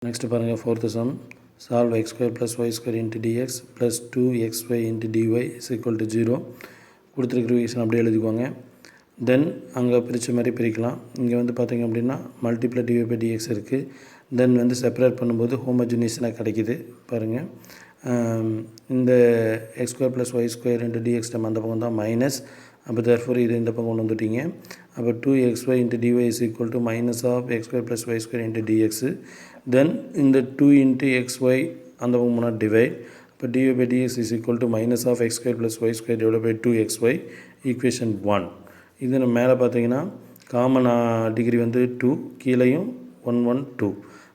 Next பாருங்க fourth sum solve x square plus y square into dx plus 2xy into dy is equal to 0 கொடுத்திருக்கிற equation அப்படியே எழுதிக்கோங்க. தென் அங்கே பிரித்த மாதிரி பிரிக்கலாம். இங்கே வந்து பார்த்திங்க அப்படின்னா மல்டிப்ளை dy by dx இருக்குது. தென் வந்து செப்பரேட் பண்ணும்போது ஹோமோஜினியஸாக கிடைக்கிது பாருங்கள். இந்த x square plus y square into dx time அந்த பக்கம் தான் மைனஸ். அப்போ தேர்ஃபோர் இது இந்த பக்கம் கொண்டு வந்துட்டீங்க. அப்போ 2xy into dy is equal to minus of x square plus y square into dx. Then இந்த 2 இன்ட்டு xy அந்த பக்கம் முன்னாடி டிவைட். இப்போ dy by dx is equal to minus of x square plus y square divide by 2xy equation 1. இது நம்ம மேலே பார்த்தீங்கன்னா common degree வந்து 2, கீழேயும் 1 1 2.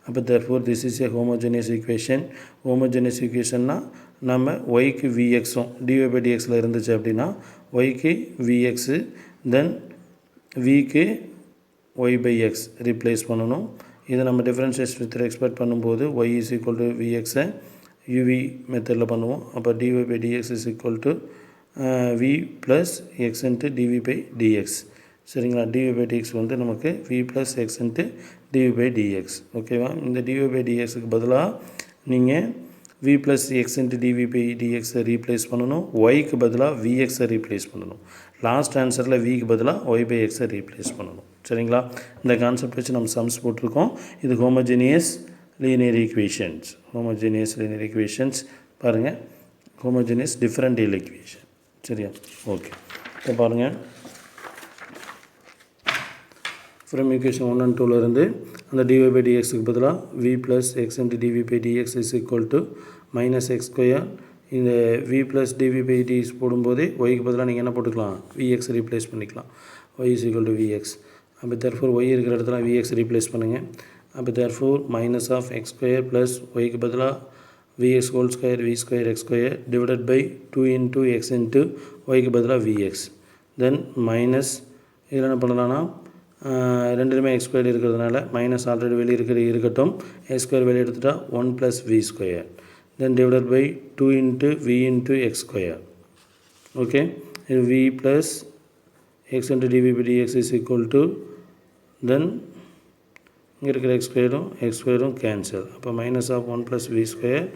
அப்போ therefore this is a homogeneous equation. Homogeneous ஈக்குவேஷன்னா நம்ம ஒய்க்கு விஎக்ஸும் dy by dxல இருந்துச்சு அப்படின்னா ஒய்க்கு விஎக்ஸு தென் விக்கு ஒய் பை எக்ஸ் ரீப்ளேஸ் பண்ணணும். இதை நம்ம டிஃப்ரென்ஷியேஷன் வித் எக்ஸ்பெக்ட் பண்ணும்போது ஒய் இஸ் ஈக்குவல் டு விஎக்ஸை யூவி மெத்தடில் பண்ணுவோம். அப்போ dy by dx is equal to v plus x into dv by dx. சரிங்களா? dy by dx வந்து நமக்கு v plus x into dv by dx. ஓகேவா? இந்த dy by dxக்கு பதிலாக நீங்கள் v plus x into dv by டிஎக்ஸை replace பண்ணணும். ஒய்க்கு பதிலாக விஎக்ஸை ரீப்ளேஸ் பண்ணணும். லாஸ்ட் ஆன்சரில் விக்கு பதிலாக ஒய் பை எக்ஸை ரீப்ளேஸ் பண்ணணும். சரிங்களா? இந்த கான்செப்ட் வச்சு நம்ம சம்ஸ் போட்டிருக்கோம். இது ஹோமோஜினியஸ் லீனியர் ஈக்குவேஷன்ஸ். ஹோமோஜினியஸ் லீனியர் ஈக்குவேஷன்ஸ் பாருங்கள். Homogeneous differential equation. சரியா? ஓகே. இப்போ பாருங்கள், ஃப்ரம் ஈக்குவேஷன் 1 and 2 இருந்து அந்த dy by dxக்கு பதிலாக v plus x into dv by dx is equal to minus x square. இந்த v plus dv by dx போடும்போது ஒய்க்கு பதிலாக நீங்கள் என்ன போட்டுக்கலாம்? vx ரீப்ளேஸ் பண்ணிக்கலாம். y is equal to vx. அப்போ தேர்ஃபோர் ஒய் இருக்கிற இடத்துல vx ரீப்ளேஸ் பண்ணுங்கள். அப்போ therefore minus of x square plus ஒய்க்கு பதிலாக vx whole square v square x square divided by 2 into x into ஒய்க்கு பதிலாக vx. தென் மைனஸ் இதில் என்ன பண்ணலான்னா ரெண்டுலேயுமே எக்ஸ் ஸ்கொயர் இருக்கிறதுனால மைனஸ் ஆல்ரெடி வெளியே இருக்கட்டும். எக்ஸ் ஸ்கொயர் வெளியே எடுத்துட்டால் 1 plus v square. Then divided by 2 into v into x square. Okay. இது v plus x into dv by dx is equal to then இங்கே இருக்கிற எக்ஸ் ஸ்கொயரும் கேன்சல். அப்போ minus of 1 plus v square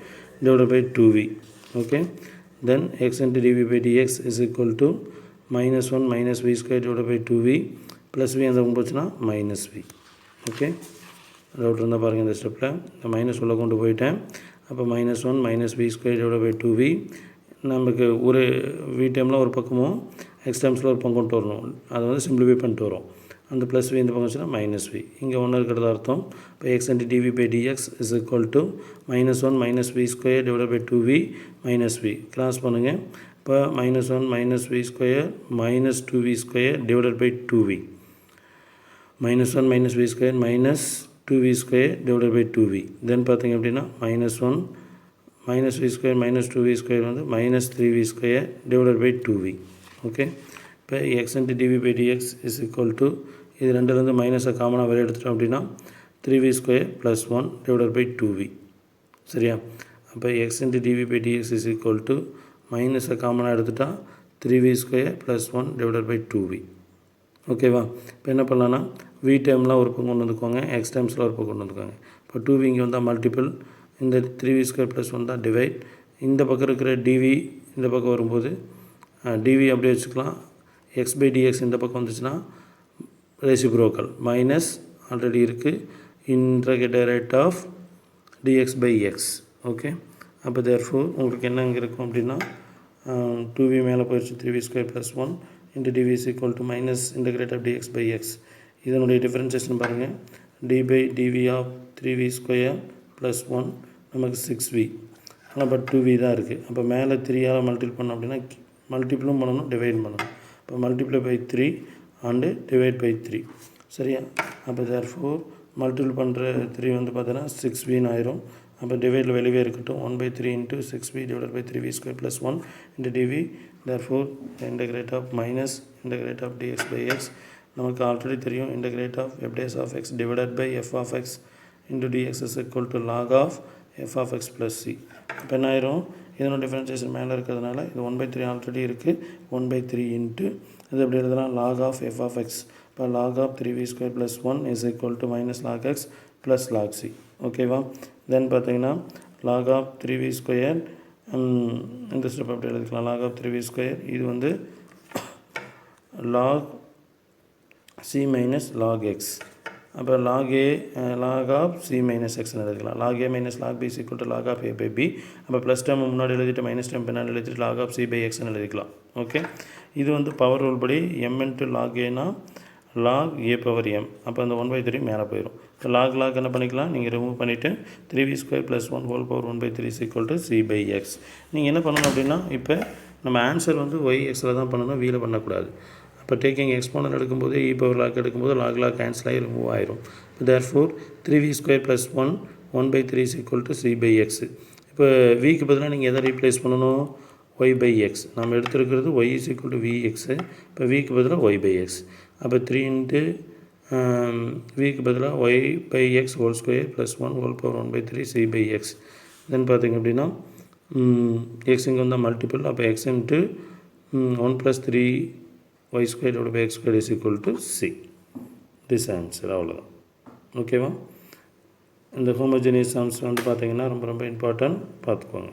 divided by 2v. Okay. Then x into dv by dx is equal to minus 1 minus v square divided by 2v plus v அந்த போச்சுன்னா minus we. Okay. Doubt இருந்தால் பாருங்கள் இந்த ஸ்டெப்பில். இந்த minus உள்ள கொண்டு போயிட்டேன். அப்போ minus 1 minus v square divided by 2v. நமக்கு ஒரு வி டைமில் ஒரு பக்கமும் எக்ஸ் டைம்ஸில் ஒரு பக்கம் கொண்டு வரணும். அதை வந்து சிம்பிளிஃபை பண்ணிட்டு வரும். அந்த ப்ளஸ் வி இந்த பக்கம் வச்சுன்னா மைனஸ் வி. இங்கே ஒன்று இருக்கிறது அர்த்தம். இப்போ x into dv by dx is equal to minus 1 minus v square divided by 2v minus v. Cross பண்ணுங்கள். இப்போ minus 1 minus v square minus 2v square divided by 2v. Minus 1 minus v square minus 2v square divided by 2v. Then பார்த்திங்க அப்படின்னா minus 1 minus v square minus 2v square வந்து minus 3v square divided by 2v. Okay. இப்போ x into dv by dx is equal to இது ரெண்டுலேருந்து மைனஸை காமனாக வெளியே எடுத்துட்டோம் அப்படின்னா 3v square plus 1 divided by 2v. சரியா? அப்போ x into dv by dx is equal to மைனஸை காமனாக எடுத்துட்டால் 3v square plus 1 divided by 2v. ஓகேவா? இப்போ என்ன பண்ணலான்னா வி டைம்லாம் ஒரு பக்கம் கொண்டு வந்துக்கோங்க, எக்ஸ் டைம்ஸில் ஒரு பக்கம் கொண்டு வந்துக்கோங்க. இப்போ 2v இங்கே வந்தால் மல்டிபிள், இந்த 3v ஸ்கொயர் ப்ளஸ் 1 தான் டிவைட். இந்த பக்கம் இருக்கிற டிவி இந்த பக்கம் வரும்போது டிவி அப்படியே வச்சுக்கலாம். எக்ஸ் பை டிஎக்ஸ் இந்த பக்கம் வந்துச்சுன்னா ரெசிப்ரோக்கல் மைனஸ் ஆல்ரெடி இருக்குது integrate of dx by x. Okay. அப்போ தேர்ஃபோர் உங்களுக்கு என்ன இங்கே இருக்கும் அப்படின்னா 2v மேலே போயிடுச்சு 3v square plus 1 into dv is equal to minus integrate of dx by x. இதனுடைய டிஃபரன்ஷியேஷன் பாருங்கள். D by dv of 3v square plus 1 நமக்கு 6v. ஆனால் பட் 2v தான் இருக்குது. அப்போ மேலே 3ஆல் மல்டிபிள் பண்ணோம் அப்படின்னா மல்டிபிளும் பண்ணணும் டிவைட் பண்ணணும். இப்போ multiply by 3 and divide by 3. சரியா? அப்போ தேர்ஃபோர் மல்டிபிள் பண்ணுற 3 வந்து பார்த்தீங்கன்னா 6vன்னு ஆயிரும். அப்போ டிவைடில் வெளியே இருக்கட்டும் 1/3 into 6v divide by 3v square plus 1 into dv. Therefore integrate of minus integrate of dx by x. நமக்கு ஆல்ரெடி தெரியும் integrate of f dash of x divided by f of x into dx is equal to log of f of x plus c. இப்போ என்ன ஆயிரும்? இதனோட differentiation மேலே இருக்கிறதுனால இது 1/3 already இருக்குது. 1/3 இன்ட்டு இது எப்படி எழுதலாம்? log of f of x. இப்போ log of 3v square plus 1 is equal to minus log x plus log c. ஓகேவா. தென் பார்த்தீங்கன்னா log ஆஃப் 3v ஸ்கொயர் இந்த ஸ்டெப் அப்படி எழுதிக்கலாம். log ஆஃப் 3v ஸ்கொயர் இது வந்து log c minus log x. அப்போ log of c minus எக்ஸ்னு எழுதிக்கலாம். log a minus log b is equal to log of a by b. அப்போ plus time முன்னாடி எழுதிட்டு மைனஸ் டைம் பின்னாடி எழுதிட்டு log of c by xன்னு எழுதிக்கலாம். ஓகே. இது வந்து பவர் ரூல் படி m into log a log a power m. அப்போ அந்த 1/3 மேலே போயிடும். இப்போ log என்ன பண்ணிக்கலாம், நீங்கள் ரிமூவ் பண்ணிவிட்டு 3v square plus 1 whole power 1/3 is equal to c by x. நீங்கள் என்ன பண்ணணும் அப்படின்னா, இப்போ நம்ம ஆன்சர் வந்து y xில் தான் பண்ணணும், வீல பண்ணக்கூடாது. இப்போ டேக்கிங் எக்ஸ்போனல் எடுக்கும்போது e பவர் log எடுக்கும்போது log கேன்சல் ஆகி ரிமூவ் ஆயிரும். Therefore 3v square plus 1/3 is equal to c by x. இப்போ vக்கு பதிலாக நீங்கள் எதை ரீப்ளேஸ் பண்ணணும், y by x. நம்ம எடுத்துருக்கிறது y is equal to vx. இப்போ vக்கு பதிலாக y by x. அப்போ 3 into vக்கு பதிலாக y by x whole square plus 1 whole power 1/3 c by x. தென் பார்த்திங்க அப்படின்னா x இங்கே வந்தால் மல்டிபிள். அப்போ x into 1 + 3y squared divided by x squared is equal to c. this answer அவ்வளோதான். ஓகேவா. இந்த ஹோமோஜினியஸ் சம்ஸ் வந்து பார்த்திங்கன்னா ரொம்ப ரொம்ப இம்பார்ட்டன்ட், பார்த்துக்கோங்க.